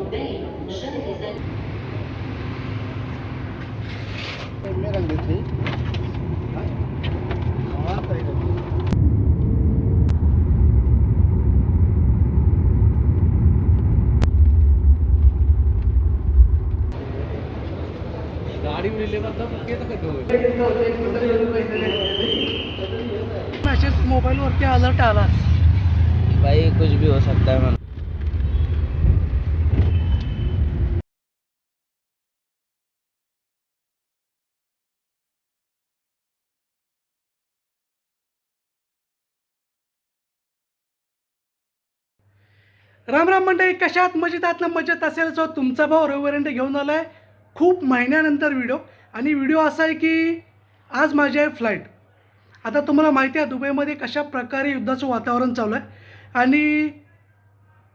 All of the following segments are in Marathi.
गाड़ी में ले मतलब ये तो कर दो मैसेज मोबाईलवरती अलर्ट आला भाई कुछ भी हो सकता है man. राम राम मंडळी, कशात मजेत आहात ना? मजेत असेल जो तुमचा भाऊ रविवारी घेऊन आला आहे खूप महिन्यानंतर व्हिडिओ. आणि व्हिडिओ असा आहे की आज माझी आहे फ्लाईट. आता तुम्हाला माहिती आहे दुबईमध्ये कशा प्रकारे युद्धाचं वातावरण चालू आहे आणि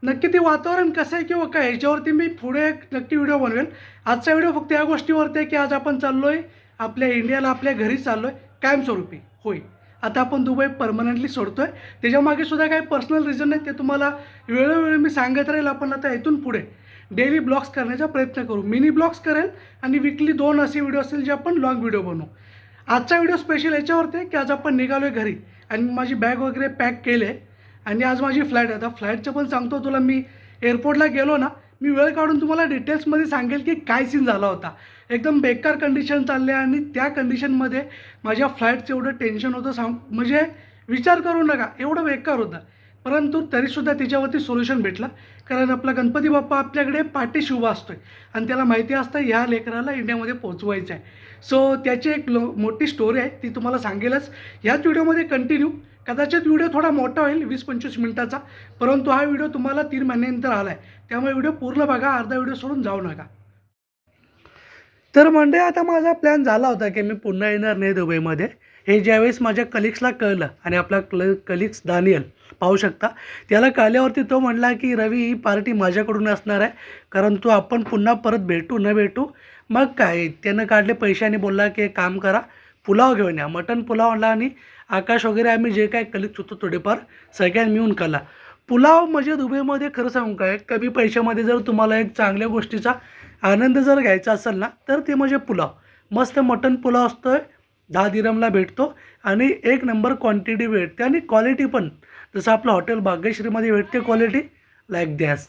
नक्की ते वातावरण कसं आहे किंवा काय ह्याच्यावरती मी पुढे एक नक्की व्हिडिओ बनवेल. आजचा व्हिडिओ फक्त या गोष्टीवरती आहे की आज आपण चाललो आहे आपल्या इंडियाला, आपल्या घरी चाललो आहे कायमस्वरूपी. होय, आता आपण दुबई परमनंटली सोडतो आहे. त्याच्यामागे सुद्धा काही पर्सनल रिझन नाही, ते तुम्हाला वेळोवेळी मी सांगत राहील. आपण आता इथून पुढे डेली ब्लॉग्स करण्याचा प्रयत्न करू. मिनी ब्लॉग्स करेल आणि वीकली 2 असे व्हिडिओ असतील जे आपण लॉंग व्हिडिओ बनवू. आजचा व्हिडिओ स्पेशल याच्यावरती आहे की आज आपण निघालो आहे घरी आणि माझी बॅग वगैरे पॅक केले आहे आणि आज माझी फ्लाईट आहे. आता फ्लाईटचं पण सांगतो तुला. मी एअरपोर्टला गेलो ना, मी वेळ काढून तुम्हाला डिटेल्समध्ये सांगेल की काय सीन झाला होता. एकदम बेकार कंडिशन चालले आणि त्या कंडिशनमध्ये माझ्या फ्लाईटचं एवढं टेन्शन होतं म्हणजे विचार करू नका, एवढं बेकार होतं. परंतु तरीसुद्धा त्याच्यावरती सोल्युशन भेटलं. कारण आपला गणपती बाप्पा आपल्याकडे पाठीशी उभा असतो आहे आणि त्याला माहिती असतं ह्या लेकराला इंडियामध्ये पोचवायचं आहे. सो त्याची एक मोठी स्टोरी आहे, ती तुम्हाला सांगेलच ह्याच व्हिडिओमध्ये कंटिन्यू. कदाचित व्हिडिओ थोडा मोठा होईल 20-25 मिनिटाचा, परंतु हा व्हिडिओ तुम्हाला 3 महिन्यानंतर आला आहे, त्यामुळे व्हिडिओ पूर्ण बघा, अर्धा व्हिडिओ सोडून जाऊ नका. तर मंडळी, आता माझा प्लॅन झाला होता की मी पुन्हा येणार नाही दुबईमध्ये. हे ज्यावेळेस माझ्या कलिग्सला कळलं आणि आपला कलिग्स दानियल पाहू शकता, त्याला कळल्यावरती तो म्हटला की रवी ही पार्टी माझ्याकडून असणार आहे, कारण तू आपण पुन्हा परत भेटू न भेटू. मग काय, त्यानं काढले पैसे आणि बोलला की एक काम करा, पुलाव घेऊन या. मटन पुलाव आणला आणि आकाश वगैरे आम्ही जे काय कलिग्स होतो थोडेफार सगळ्यांनी मिळून खाल्ला. पुलाव म्हणजे दुबईमध्ये खरं सांगू काय, कमी पैशामध्ये जर तुम्हाला एक चांगल्या गोष्टीचा आनंद जर घ्यायचा असेल ना, तर ते म्हणजे पुलाव. मस्त मटन पुलाव असतो आहे, 10 दिरहमला भेटतो आणि एक नंबर क्वांटिटी भेटते आणि क्वालिटी पण जसं आपलं हॉटेल भाग्यश्रीमध्ये भेटते क्वालिटी लाईक दॅस.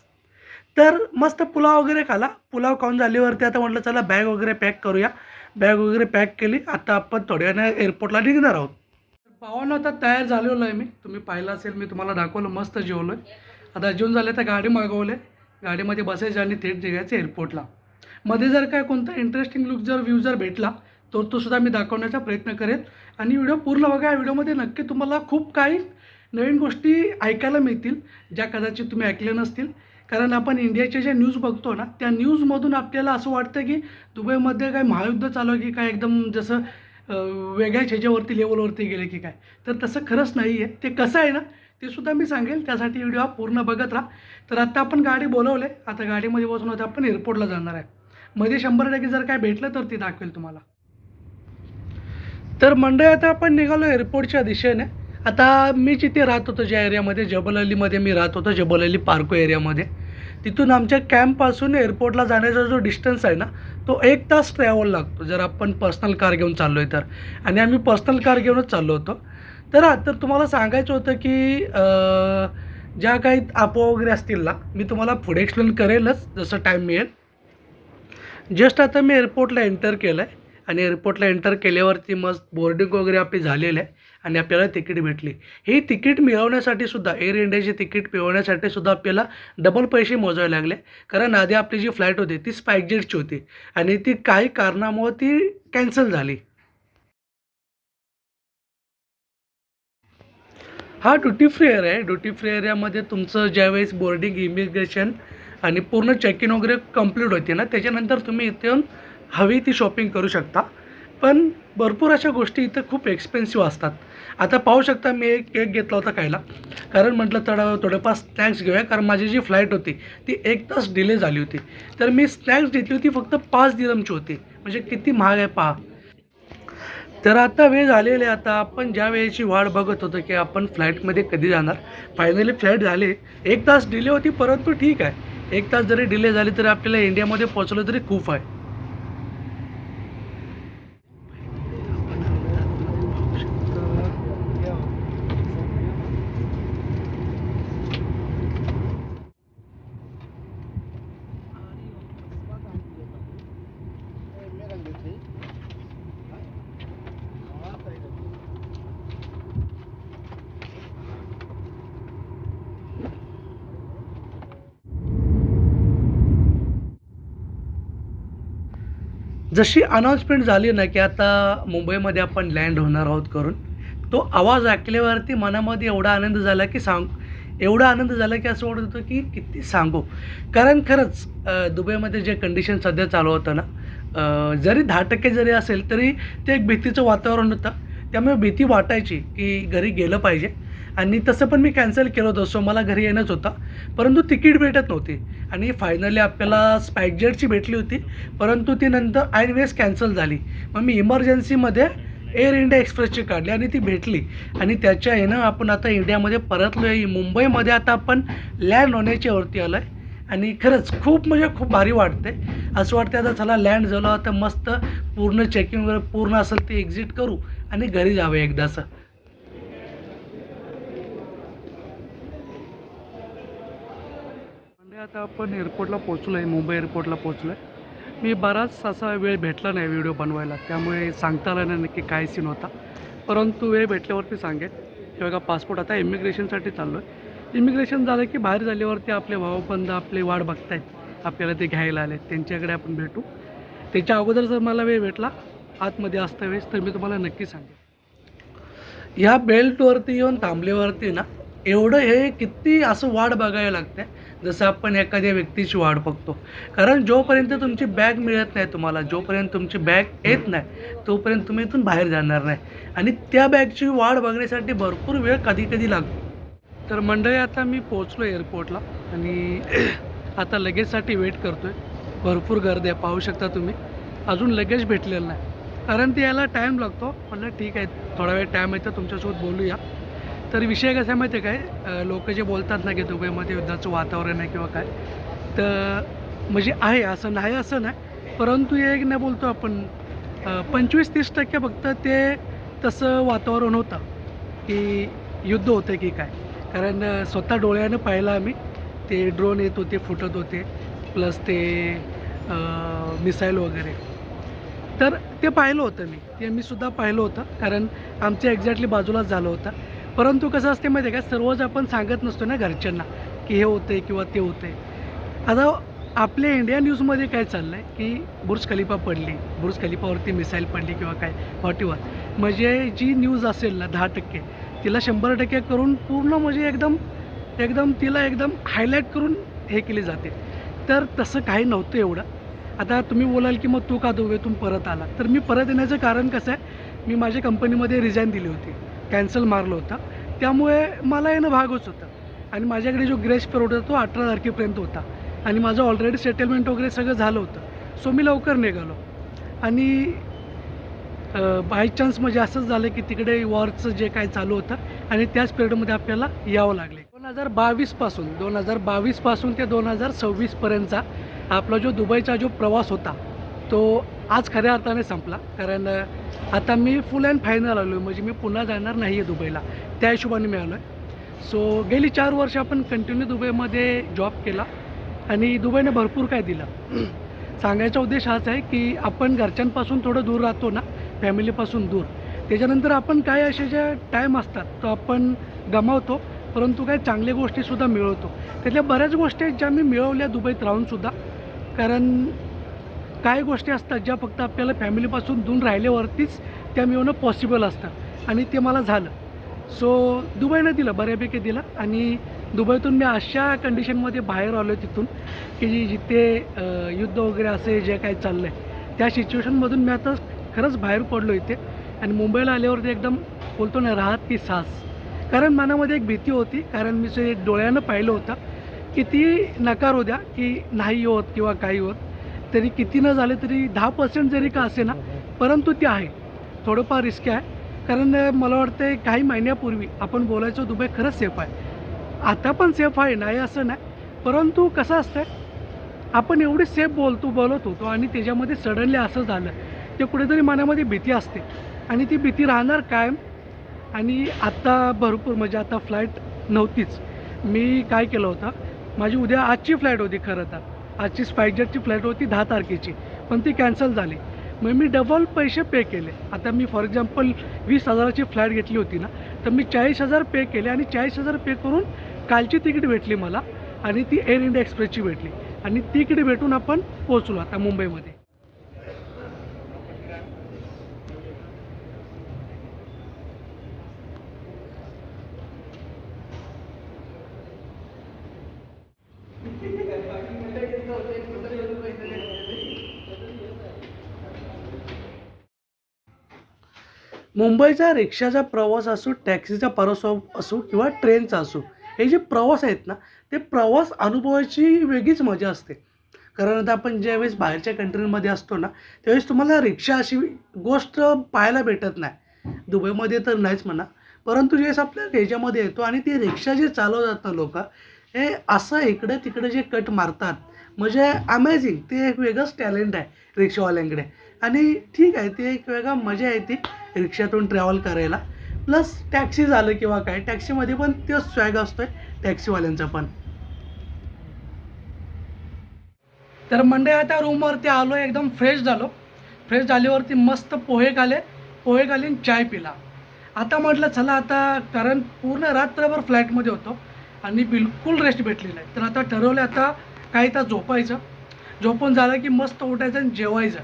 तर मस्त पुलाव वगैरे खाला. पुलाव खाऊन झाल्यावरती आता म्हटलं चला बॅग वगैरे पॅक करूया. बॅग वगैरे पॅक केली. आता आपण थोड्या वेळाने एअरपोर्टला निघणार आहोत. पाहुणं आता तयार झालेलो आहे मी, तुम्ही पाहिलं असेल, मी तुम्हाला दाखवलं. मस्त जेवलो आहे. आता जेवून झाले तर गाडी मागवले, गाडीमध्ये बसायचं आणि थेट निघायचं एअरपोर्टला. मध्ये जर काय कोणता इंटरेस्टिंग लुक जर व्ह्यू जर भेटला तर तो सुद्धा मी दाखवण्याचा प्रयत्न करेन. आणि व्हिडिओ पूर्ण बघा. या व्हिडिओमध्ये नक्की तुम्हाला खूप काही नवीन गोष्टी ऐकायला मिळतील ज्या कदाचित तुम्ही ऐकल्या नसतील. कारण आपण इंडियाच्या ज्या न्यूज बघतो ना, त्या न्यूजमधून आपल्याला असं वाटतं की दुबईमध्ये काय महायुद्ध चालू आहे की काय, एकदम जसं वेगळ्याच ह्याच्यावरती लेवलवरती गेले की काय. तर तसं खरंच नाही आहे. ते कसं आहे ना, ते सुद्धा मी सांगेल. त्यासाठी व्हिडिओ हा पूर्ण बघत राहा. तर आत्ता आपण गाडी बोलवले, आता गाडीमध्ये बसून होते आपण एअरपोर्टला जाणार आहे. मध्ये 100% जर काय भेटलं तर ते दाखवेल तुम्हाला. तर मंडळी, आता आपण निघालो एअरपोर्टच्या दिशेने. आता मी जिथे राहत होतो, ज्या एरियामध्ये जबल अलीमध्ये मी राहत होतो, जबल अली पार्को एरियामध्ये, तिथून आमच्या कॅम्पपासून एअरपोर्टला जाण्याचा जो डिस्टन्स आहे ना, तो 1 तास ट्रॅव्हल लागतो जर आपण पर्सनल कार घेऊन चाललो आहे तर. आणि आम्ही पर्सनल कार घेऊनच चाललो होतो. तर तुम्हाला सांगायचं होतं की ज्या काही अफवा वगैरे असतील ना, मी तुम्हाला पुढे एक्सप्लेन करेलच जसं टाईम मिळेल. जस्ट आता मी एअरपोर्टला एंटर केलं आहे आणि एअरपोर्टला एंटर केल्यावरती मस्त बोर्डिंग वगैरे आपली झालेलं आहे आणि आपल्याला तिकीट भेटली. ही तिकीट मिळवण्यासाठी सुद्धा, एअर इंडियाची तिकीट मिळवण्यासाठी सुद्धा आपल्याला डबल पैसे मोजावे लागले. कारण आधी आपली जी फ्लाईट होती ती स्पाइसजेटची होती आणि ती काही कारणामुळे ती कॅन्सल झाली. हा ड्युटी फ्री एरिया आहे. ड्युटी फ्री एरियामध्ये तुमचं ज्यावेळेस बोर्डिंग, इमिग्रेशन आणि पूर्ण चेक इन वगैरे कंप्लीट होते ना, त्याच्यानंतर तुम्ही इथे येऊन हवी ती शॉपिंग करू शकता. पण भरपूर अशा गोष्टी इथं खूप एक्सपेन्सिव्ह असतात. आता पाहू शकता, मी एक केक घेतला होता खायला, कारण म्हटलं थोडेफार स्नॅक्स घेऊया, कारण माझी जी फ्लाईट होती ती 1 तास डिले झाली होती. तर मी स्नॅक्स घेतली होती, फक्त 5 दिरहमची होती. म्हणजे किती महाग आहे पहा. तर आता वेळ झालेली आहे. आता आपण ज्या वेळेची वाट बघत होतो की आपण फ्लाईटमध्ये कधी जाणार, फायनली फ्लाईट झाली. 1 तास डिले होती, परंतु ठीक आहे. 1 तास जरी डिले झाली तरी आपल्याला इंडियामध्ये पोहोचलं तरी खूप आहे. जशी अनाउन्समेंट झाली ना की आता मुंबईमध्ये आपण लँड होणार आहोत करून, तो आवाज ऐकल्यावरती मनामध्ये एवढा आनंद झाला की एवढा आनंद झाला की असं वाटत होतं की किती सांगू. कारण खरंच दुबईमध्ये जे कंडिशन सध्या चालू होतं ना, जरी 10% जरी असेल तरी ते एक भीतीचं वातावरण होतं. त्यामुळे भीती वाटायची की घरी गेलं पाहिजे. आणि तसं पण मी कॅन्सल केलं होतं. सो मला घरी येणंच होतं, परंतु तिकीट भेटत नव्हती. आणि फायनली आपल्याला स्पाइसजेटची भेटली होती, परंतु ती नंतर ऐन वेळेस कॅन्सल झाली. मग मी इमर्जन्सीमध्ये एअर इंडिया एक्सप्रेसची काढली आणि ती भेटली. आणि त्याच्या ह्यानं आपण आता इंडियामध्ये परतलो आहे. मुंबईमध्ये आता आपण लँड होण्याच्या वरती आलो आहे. आणि खरंच खूप म्हणजे खूप भारी वाटते. असं वाटतं आता चला लँड झालं, आता मस्त पूर्ण चेकिंग वगैरे पूर्ण असेल ते एक्झिट करू आणि घरी जावं एकदाचं. म्हणजे आता आपण एअरपोर्टला पोचलो आहे, मुंबई एअरपोर्टला पोचलो आहे. मी बराच असा वेळ भेटला नाही व्हिडिओ बनवायला, त्यामुळे सांगता आलं नाही नक्की काय सीन होता, परंतु वेळ भेटल्यावरती सांगेन. हे बघा पासपोर्ट आता इमिग्रेशनसाठी चाललो आहे. इमिग्रेशन झालं की बाहेर झाल्यावरती आपले भाऊबंद आपली वाट बघतायत, आपल्याला ते घ्यायला आले, त्यांच्याकडे आपण भेटू. त्याच्या अगोदर जर मला वेळ भेटला आतमध्ये असता वेळेस तर मी तुम्हाला नक्की सांगेन. ह्या बेल्टवरती येऊन थांबल्यावरती ना एवढं हे किती असं वाट बघायला लागते, जसं आपण एखाद्या व्यक्तीची वाट बघतो. कारण जोपर्यंत तुमची बॅग मिळत नाही तुम्हाला, जोपर्यंत तुमची बॅग येत नाही तोपर्यंत तुम्ही इथून बाहेर जाणार नाही. आणि त्या बॅगची वाट बघण्यासाठी भरपूर वेळ कधी कधी लागतो. तर मंडळी आता मी पोचलो एअरपोर्टला आणि आता लगेजसाठी वेट करतो आहे. भरपूर गर्दी आहे, पाहू शकता तुम्ही. अजून लगेज भेटलेलं नाही, कारण ते यायला टाईम लागतो. म्हटलं ठीक आहे, थोडा वेळ टाईम आहे तर तुमच्यासोबत बोलूया. तर विषय कसा आहे माहिती आहे काय, लोक जे बोलतात ना की दुबईमध्ये युद्धाचं वातावरण आहे किंवा काय, तर म्हणजे आहे असं नाही असं नाही, परंतु एक नाही बोलतो आपण 25-30% फक्त ते तसं वातावरण होतं की युद्ध होतं की काय. कारण स्वतः डोळ्यानं पाहिलं आम्ही, ते ड्रोन येत होते, फुटत होते, प्लस ते मिसाईल वगैरे. तर ते पाहिलं होतं ते मी सुद्धा पाहिलं होतं, कारण आमच्या एक्झॅक्टली बाजूलाच झालं होतं. परंतु कसं असते माहिती आहे का, सर्वच आपण सांगत नसतो ना घरच्यांना की हे होतं आहे किंवा ते होतं आहे. आता आपल्या इंडिया न्यूजमध्ये काय चाललं आहे की बुर्ज खलिफा पडली, बुर्ज खलिफावरती मिसाईल पडली किंवा काय व्हॉटएव्हर, म्हणजे जी न्यूज असेल ना 10% तिला 100% करून पूर्ण म्हणजे एकदम तिला एकदम हायलाईट करून हे केली जाते. तर तसं काही नव्हतं एवढं. आता तुम्ही बोलाल की मग तू का दुबईतून परत आला, तर मी परत येण्याचं कारण कसं आहे, मी माझ्या कंपनीमध्ये रिझाईन दिली होती, कॅन्सल मारलं होतं, त्यामुळे मला येणं भागच होतं. आणि माझ्याकडे जो ग्रेस पिरियड होता तो 18 तारखेपर्यंत होता आणि माझं ऑलरेडी सेटलमेंट वगैरे सगळं झालं होतं. सो मी लवकर निघालो. आणि बाय चान्स म्हणजे असंच झालं की तिकडे वॉरचं जे काय चालू होतं आणि त्याच पिरियडमध्ये आपल्याला यावं लागले. 2022पासून ते 2026पर्यंतचा आपला जो दुबईचा जो प्रवास होता तो आज खऱ्या अर्थाने संपला. कारण आता मी फुल अँड फायनल आलो आहे, म्हणजे मी पुन्हा जाणार नाही आहे दुबईला, त्या हिशोबाने मी आलो आहे. सो गेली 4 वर्ष आपण कंटिन्यू दुबईमध्ये जॉब केला आणि दुबईने भरपूर काय दिलं. सांगायचा उद्देश हाच आहे की आपण घरच्यांपासून थोडं दूर राहतो ना, फॅमिलीपासून दूर, त्याच्यानंतर आपण काय असे जे टाईम असतात तो आपण गमावतो, परंतु काही चांगल्या गोष्टीसुद्धा मिळवतो. त्यातल्या बऱ्याच गोष्टी आहेत ज्या मी मिळवल्या दुबईत राहूनसुद्धा. कारण काही गोष्टी असतात ज्या फक्त आपल्याला फॅमिलीपासून दूर राहिल्यावरतीच त्या मिळवणं पॉसिबल असतं आणि ते मला झालं. सो दुबईनं दिलं, बऱ्यापैकी दिलं. आणि दुबईतून मी अशा कंडिशनमध्ये बाहेर आलो आहे तिथून की जिथे युद्ध वगैरे असे जे काही चाललं आहे त्या सिच्युएशनमधून मी आता खरंच बाहेर पडलो इथे. आणि मुंबईला आल्यावरती एकदम बोलतो ना राहत की सास. कारण मनामध्ये एक भीती होती, कारण मी जे डोळ्यानं पाहिलं होतं की ती नकार होत्या की नाही होत किंवा काही होत, तरी किती न झाले तरी 10% जरी का असे ना, परंतु ते आहे थोडंफार रिस्क आहे. कारण मला वाटतं काही महिन्यापूर्वी आपण बोलायचो दुबई खरंच सेफ आहे, आता पण सेफ आहे, नाही असं नाही. परंतु कसं असतं आपण एवढी सेफ बोलत होतो आणि त्याच्यामध्ये सडनली असं झालं, ते कुठेतरी मनामध्ये भीती असते आणि ती भीती राहणार कायम. आणि आत्ता भरपूर म्हणजे आता फ्लाईट नव्हतीच. मी काय केलं होतं, माझी उद्या आजची फ्लाईट होती खरं तर. आजची स्पाइसजेटची फ्लाईट होती 10 तारखेची, पण ती कॅन्सल झाली. मग मी डबल पैसे पे केले. आता मी फॉर एक्झाम्पल 20,000ची फ्लाईट घेतली होती ना, तर मी 40,000 पे केले आणि 40,000 पे करून कालची तिकीट भेटली मला आणि ती एअर इंडिया एक्सप्रेसची भेटली आणि तिकीट भेटून आपण पोहोचलो आता मुंबईमध्ये. मुंबईचा रिक्षाचा प्रवास असो, टॅक्सीचा प्रवास असो किंवा ट्रेनचा असो, हे जे प्रवास आहेत ना, ते प्रवास अनुभवाची वेगळीच मजा असते. कारण आता आपण ज्यावेळेस बाहेरच्या कंट्रीमध्ये असतो ना, त्यावेळेस तुम्हाला रिक्षा अशी गोष्ट पाहायला भेटत नाही. दुबईमध्ये तर नाहीच म्हणा. परंतु ज्यावेळेस आपल्या ह्याच्यामध्ये येतो आणि ती रिक्षा जे चालवतात ना लोकं, हे असं इकडं-तिकडं जे कट मारतात, म्हणजे अमेझिंग. ते एक वेगळंच टॅलेंट आहे रिक्षावाल्यांकडे. आणि ठीक आहे, ते एक वेगळा मजा आहे ती रिक्षातून ट्रॅव्हल करायला. प्लस टॅक्सी झालं किंवा काय, टॅक्सीमध्ये पण तोच स्वॅग असतो आहे टॅक्सीवाल्यांचा पण. तर मंडळी आता रूमवरती आलो, एकदम फ्रेश झालो. फ्रेश झाल्यावरती मस्त पोहे खाल्ले, पोहे खाल्ले आणि चाय पिला. आता म्हटलं चला आता, कारण पूर्ण रात्रभर फ्लाईटमध्ये होतो आणि बिलकुल रेस्ट भेटली नाही. तर आता ठरवलं आता काही तास झोपायचं. झोपून झालं की मस्त उठायचं आणि जेवायचं.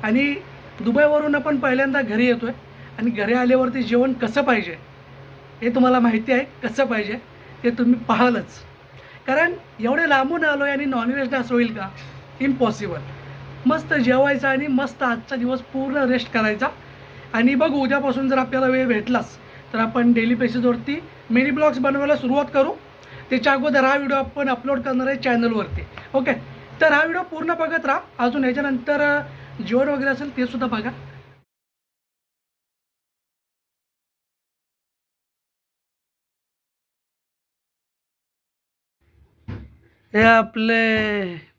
आणि दुबईवरून आपण पहिल्यांदा घरी येतो आहे आणि घरी आल्यावरती जेवण कसं पाहिजे हे तुम्हाला माहिती आहे. कसं पाहिजे ते तुम्ही पाहालच. कारण एवढे लांबून आलो आहे आणि नॉनव्हेज असं होईल का? इम्पॉसिबल. मस्त जेवायचं आणि मस्त आजचा दिवस पूर्ण रेस्ट करायचा. आणि बघू उद्यापासून जर आपल्याला वेळ भेटलाच तर आपण डेली बेसिसवरती मिनी ब्लॉग्स बनवायला सुरुवात करू. त्याच्या अगोदर हा व्हिडिओ आपण अपलोड करणार आहे चॅनलवरती. ओके, तर हा व्हिडिओ पूर्ण बघत राहा. अजून ह्याच्यानंतर जेवण वगैरे असेल ते सुद्धा बघा. हे आपले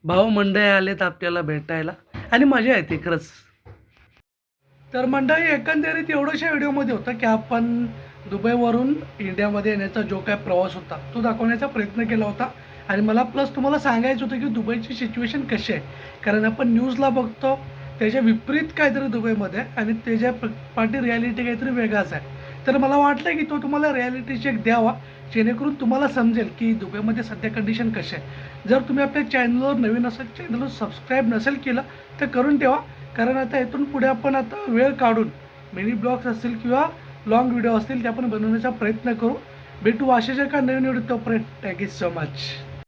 भाऊ मंडळी आलेत आपल्याला भेटायला आणि मजा येते खरंच. तर मंडळी एकंदरीत एवढ्याशा व्हिडिओमध्ये होतं की आपण दुबईवरून इंडियामध्ये येण्याचा जो काय प्रवास होता तो दाखवण्याचा प्रयत्न केला होता. आणि मला प्लस तुम्हाला सांगायचं होतं की दुबईची सिच्युएशन कशी आहे. कारण आपण न्यूजला बघतो त्याच्या विपरीत काहीतरी दुबईमध्ये आणि त्याच्या पाठी रिॲलिटी काहीतरी वेगळाच आहे. तर मला वाटलं की तो तुम्हाला रिॲलिटी चेक द्यावा, जेणेकरून तुम्हाला समजेल की दुबईमध्ये सध्या कंडिशन कशी आहे. जर तुम्ही आपल्या चॅनलवर नवीन असेल, चॅनलवर सबस्क्राईब नसेल केलं तर करून ठेवा. कारण आता इथून पुढे आपण आता वेळ काढून मिनी ब्लॉग्स असतील किंवा लॉंग व्हिडिओ असतील ते आपण बनवण्याचा प्रयत्न करू. भेटू अशाच एका नवीन व्हिडिओ. तोपर्यंत थँक यू सो मच.